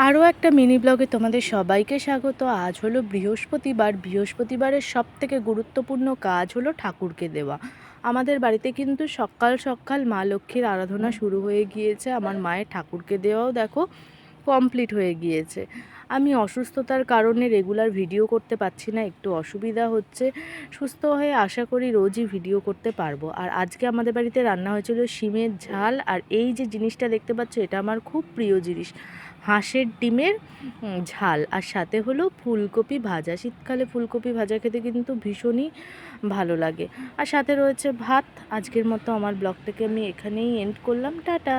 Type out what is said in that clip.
আরও একটা মিনি ব্লগে তোমাদের সবাইকে স্বাগত। আজ হলো বৃহস্পতিবার। বৃহস্পতিবারের সবথেকে গুরুত্বপূর্ণ কাজ হলো ঠাকুরকে দেওয়া। আমাদের বাড়িতে কিন্তু সকাল সকাল মা লক্ষ্মীর আরাধনা শুরু হয়ে গিয়েছে। আমার মায়ের ঠাকুরকে দেওয়াও দেখো কমপ্লিট হয়ে গিয়েছে। আমি অসুস্থতার কারণে রেগুলার ভিডিও করতে পারছি না, একটু অসুবিধা হচ্ছে। সুস্থ হয়ে আশা করি রোজই ভিডিও করতে পারবো। আর আজকে আমাদের বাড়িতে রান্না হয়েছিল শিমের ঝাল, আর এই যে জিনিসটা দেখতে পাচ্ছ এটা আমার খুব প্রিয় জিনিস, হাঁসের ডিমের ঝাল, আর সাথে হলো ফুলকপি ভাজা। শীতকালে ফুলকপি ভাজা খেতে কিন্তু ভীষণই ভালো লাগে। আর সাথে রয়েছে ভাত। আজকের মতো আমার ব্লগটাকে আমি এখানেই এন্ড করলাম। টাটা।